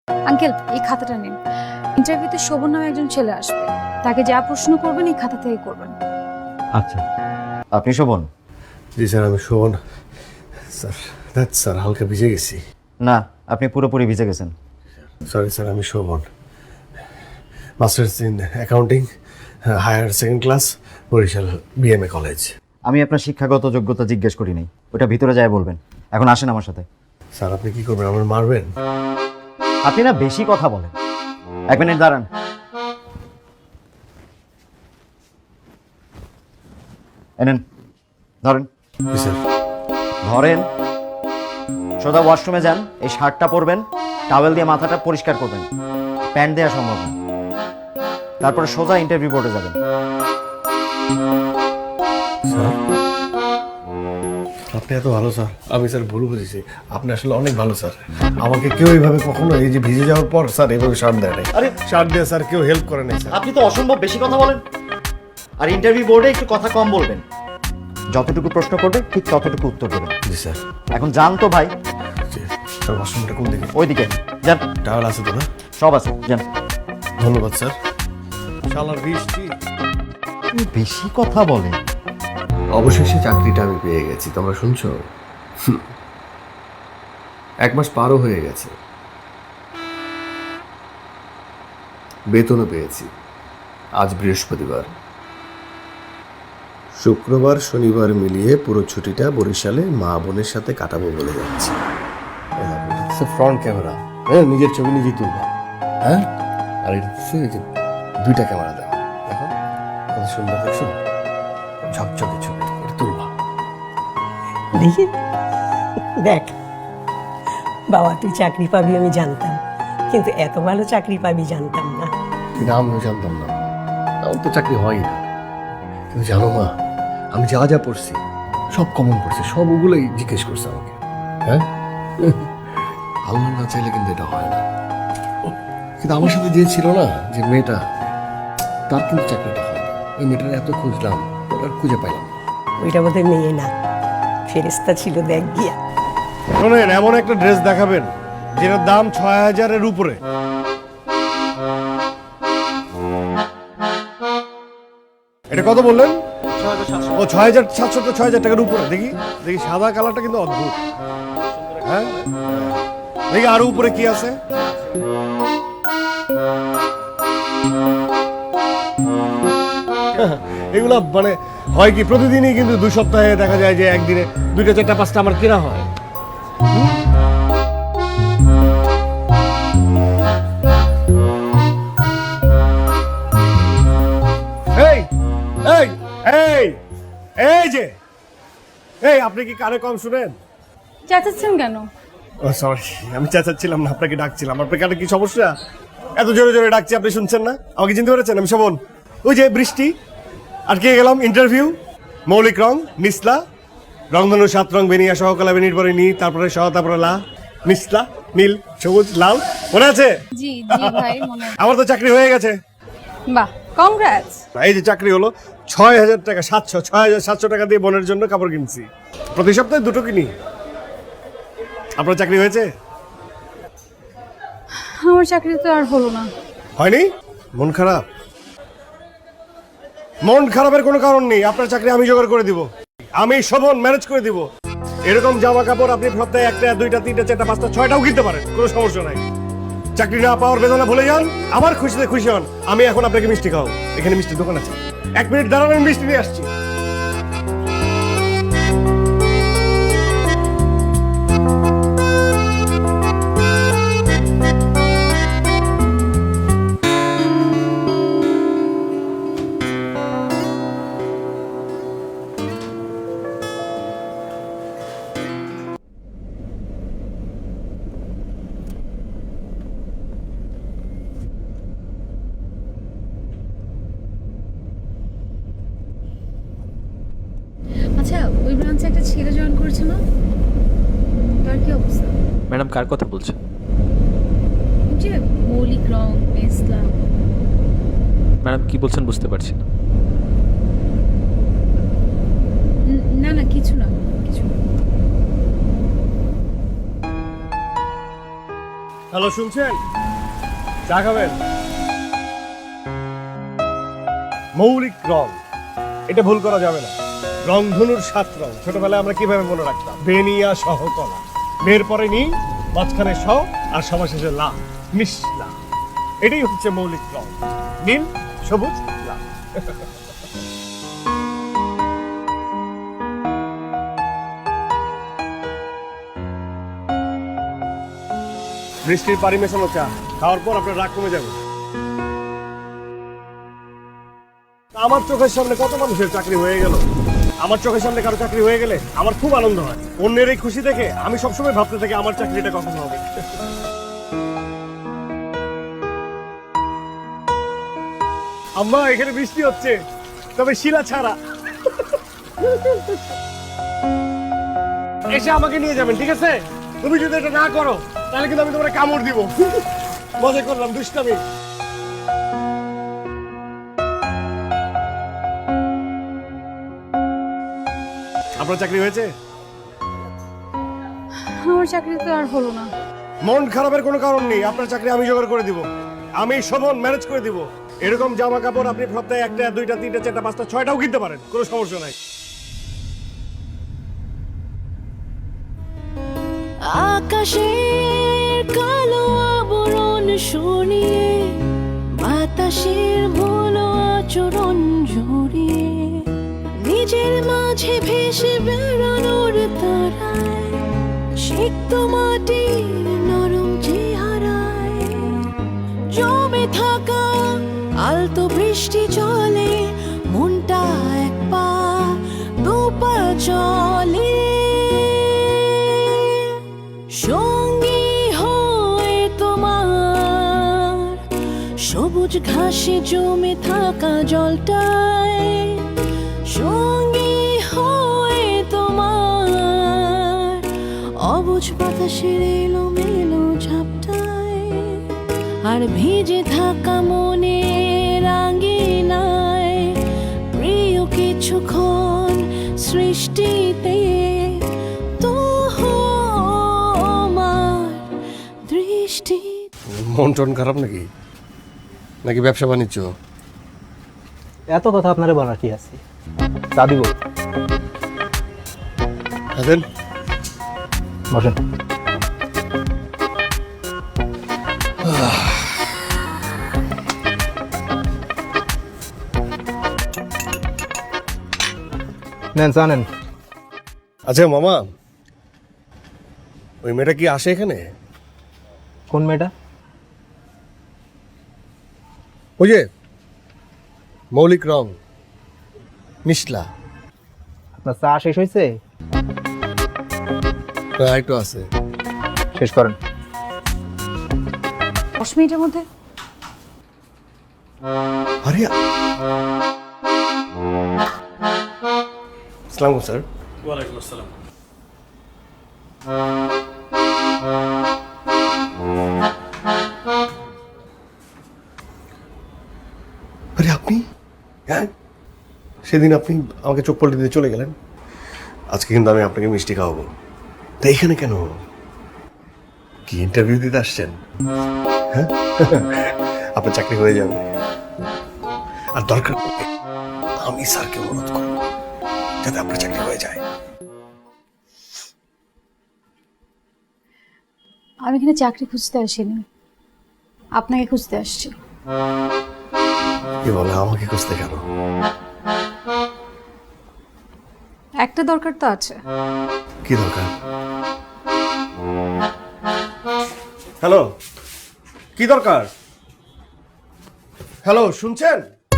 Uncle, এই খাতাটা নিন। ইন্টারভিউতে শোভন নামে একজন ছেলে আসবে, তাকে যা প্রশ্ন করবেন এই খাতা থেকে করবেন। আচ্ছা, আপনি শোভন? জি স্যার, আমি শোভন। স্যার হালকা ভিজে গেছি। না, আপনি পুরোপুরি ভিজে গেছেন। সরি স্যার, আমি Shovon, masters in accounting, higher second class, Barishal BMA college. আমি আপনার শিক্ষাগত যোগ্যতা জিজ্ঞেস করি নাই, ওটা ভিতরে যায় বলবেন। এখন আসেন আমার সাথে। স্যার আপনি কি করবেন, আমার মারবেন? আপনি না বেশি কথা বলেন। 1 মিনিট দাঁড়ান। এনেন, ধরেন। জি স্যার। ধরেন, সোজা ওয়াশরুমে যান, এই শার্টটা পরবেন, টাওয়েল দিয়ে মাথাটা পরিষ্কার করবেন, প্যান্ট দেওয়া সম্ভব না। তারপরে সোজা ইন্টারভিউ বোর্ডে যাবেন। স্যার আপনি এত ভালো স্যার, আমি স্যার ভুল বুঝেছি। আপনি আসলে অনেক ভালো স্যার। আমাকে কেউ এইভাবে কখনো এই যে ভিজে যাওয়ার পর স্যার এইভাবে শার্ট দেয় নাই। আরে শার্ট দিয়ে স্যার কেউ হেল্প করে নাই স্যার। আপনি তো অসম্ভব বেশি কথা বলেন। আর ইন্টারভিউ বোর্ডে একটু কথা কম বলবেন। যতটুকু প্রশ্ন করবে ঠিক ততটুকু উত্তর দেবেন। জি স্যার। এখন যান তো ভাই। জি স্যার, ওয়াশরুমটা কোন দিকে? ওইদিকে যান, টাওয়াল আছে তো না? সব আছে, যান। ধন্যবাদ স্যার। শালার বৃষ্টি। বেশি কথা বলে। অবশেষে চাকরিটা আমি পেয়ে গেছি, তোমরা শুনছো? 1 মাস পারও হয়ে গেছে, বেতনও পেয়েছি। আজ বৃহস্পতিবার, শুক্রবার শনিবার মিলিয়ে পুরো ছুটিটা বরিশালে মা বোনের সাথে কাটাবো বলে যাচ্ছি। ফ্রন্ট ক্যামেরা, হ্যাঁ নিজের ছবি নিজেই তুলবা, হ্যাঁ। আর এটা হচ্ছে এই যে 2টা ক্যামেরা দেওয়া, দেখো কত সুন্দর, দেখছো? ঝকঝকে ছবি, এটা তুলবা। দেখি, দেখ বাবা, তুই চাকরি পাবি আমি জানতাম, কিন্তু এত ভালো চাকরি পাবি জানতাম না। কিন্তু আমিও জানতাম না, আমার তো চাকরি হয় না। কিন্তু জানো মা, আমি যা যা পড়ছি সব কমন পড়ছে, সব ওগুলোই জিজ্ঞেস করছে আমাকে, হ্যাঁ। আল্লাহ না চাইলে কিন্তু এটা হয় না। কিন্তু আমার সাথে যে ছিল না, যে মেয়েটা, তার কিন্তু চাকরিটা হয় না। ওই মেয়েটার এত খুঁজলাম, ওটা খুঁজে পাইলাম না। ওইটা বোধহয় মেয়ে না, ফেরেস্তা ছিল, দেখ গিয়া। শোনেন, এমন একটা ড্রেস দেখাবেন যেটার দাম 6000-এর উপরে। এটা কত বললেন? 6700। ও 6700 তো 6000 টাকার উপরে। দেখি দেখি, সাদা কালারটা কিন্তু অদ্ভুত, হ্যাঁ। দেখি আরো উপরে কি আছে। এগুলা মানে হয় কি প্রতিদিনই, কিন্তু 2 সপ্তাহে দেখা যায় যে একদিনে 2টা 4টা 5টা আমার কেনা হয়। এই এই এই এই যে, এই আপনি কি কানে কম শুনেন? চেঁচাচ্ছেন কেন? ও সরি, আমি চেঁচাচ্ছিলাম না, আপনাকে ডাকছিলাম। আপনার কানে কি সমস্যা? এত জোরে জোরে ডাকছি, আপনি শুনছেন না? আমাকে চিনতে পেরেছেন? আমি শোভন। ওই যে বৃষ্টি, আটকে গেলাম। ইন্টারভিউ, মৌলিক রং নিসলা, রংধনু 7 রং, বেনিয়া সহকলা, বেনির পরে নি, তারপরে সহ, তারপরে লা, নিসলা, নীল, সবুজ, লাল। মনে আছে? জি জি ভাই, মনে আছে। আমার তো চাকরি হয়ে গেছে। বাহ, কংগ্রাটস। এই যে চাকরি হলো, 6000 টাকা, 6700 টাকা দিয়ে বোনের জন্য কাপড় কিনছি। প্রতি সপ্তাহে 2টো কিনি। আপনার চাকরি হয়েছে? আমার চাকরি তো আর হলো না। হয়নি? মন খারাপ? মন খারাপের কোনো কারণ নেই, আপনার চাকরি আমি জোগাড় করে দিব। আমি শোভন ম্যানেজ করে দিব। এরকম জামা কাপড় আপনি সপ্তাহে 1টা 2টা 3টা 4টা 5টা 6টাও কিনতে পারেন, কোনো সমস্যা নাই। চাকরি না পাওয়ার বেদনা ভুলে যান, আমার খুশিতে খুশি হন। আমি এখন আপনাকে মিষ্টি খাও, এখানে মিষ্টির দোকান আছে। 1 মিনিট দাঁড়ান, আমি মিষ্টি নিয়ে আসছি। আচ্ছা, ওই ব্রাঞ্চে একটা ছেলে জয়েন করেছে না, তার কি অবস্থা? ম্যাডাম কার কথা বলছেন? ওই যে মৌলিক রং নিসলা। ম্যাডাম কি বলছেন বুঝতে পারছি না। না না, কিছু না, কিছু না। হ্যালো, শুনছেন? চা খাবেন? মৌলিক রং, এটা ভুল করা যাবে না। রংধনুর 7 রং ছোটবেলায় আমরা কিভাবে মনে রাখতাম? বেনিয়া সহকলা, মেয়ের পরে নি, মাঝখানে স, আর সবার শেষে লা, নিশলা। এটাই হচ্ছে মৌলিক রং, নীল, সবুজ, লাল। বৃষ্টির পানি মেশানো চা খাওয়ার পর আপনার রাগ কমে যাবে। আমার চোখের সামনে কত মানুষের চাকরি হয়ে গেল। আমার চোখের সামনে কারো চাকরি হয়ে গেলে আমার খুব আনন্দ হয়। অন্যের এই খুশি দেখে আমি সবসময় ভাবতে থাকি আমার চাকরিটা কখন হবে। আম্মা, এখানে বৃষ্টি হচ্ছে, তবে শিলা ছাড়া। এসে আমাকে নিয়ে যাবেন, ঠিক আছে? তুমি যদি এটা না করো তাহলে কিন্তু আমি তোমার কামড় দিব। মজা করলাম, দুষ্টামি। আপনার চাকরি হয়েছে? আমার চাকরি তো আর হলো না। মন খারাপের কোনো কারণ নেই, আপনার চাকরি আমি জোগাড় করে দিব। আমি শোভন ম্যানেজ করে দিব। এরকম জামা কাপড় আপনি সপ্তাহে 1টা 2টা 3টা 4টা 5টা 6টাও কিনতে পারেন, কোনো সমস্যা নাই। আকাশের কালো আবরণ সরিয়ে বাতাসের ভোলো আচরণ জড়িয়ে নিজের মাঝে ভেসে বেড়ানোর তারায় সিক্ত মাটির নরম চেহারায় জমে থাকা আলতো বৃষ্টি জলে মনটা 1 পা 2 পা চলে সঙ্গী হয়ে তোমার সবুজ ঘাসে জমে থাকা জলটায় সঙ্গী হয়ে তোমার অবুঝ বাতাসের এলোমেলো ঝাপটায় আর ভিজে থাকা মনের রাঙিনায় প্রিয় কিছুক্ষণ সৃষ্টিতে মন টন খারাপ নাকি? নাকি ব্যবসা বাণিজ্য? এত কথা আপনারা বলার কি আছে? চা দিব? আছেন? বসেন। নেন চা নেন। আচ্ছা মামা, ওই মেয়েটা কি আসে এখানে? কোন মেয়েটা? ওই যে মৌলিক রং, নিশলা। আপনার চা শেষ হয়েছে? একটু আছে, শেষ করেন। 10 মিনিটের মধ্যে? আরে আসসালামু স্যার। ওয়ালাইকুম আসসালাম। আরে আপনি? হ্যাঁ, সেদিন আপনি আমাকে চোখ পল্টি দিয়ে চলে গেলেন। আজকে কিন্তু আমি আপনাকে মিষ্টি খাওয়াবো। তা এখানে কেন? কি ইন্টারভিউ দিতে আসছেন? হ্যাঁ, আপনার চাকরি হয়ে যাবে। আর দরকার পড়লে আমি স্যারকে অনুরোধ করবো যাতে আপনার চাকরি হয়ে যায়। আমি এখানে চাকরি খুঁজতে আসিনি, আপনাকে খুঁজতে আসছি। কি বলে, আমাকে খুঁজতে কেন? একটা দরকার তো আছে। কি দরকার? হ্যালো, কি দরকার? হ্যালো, শুনছেন?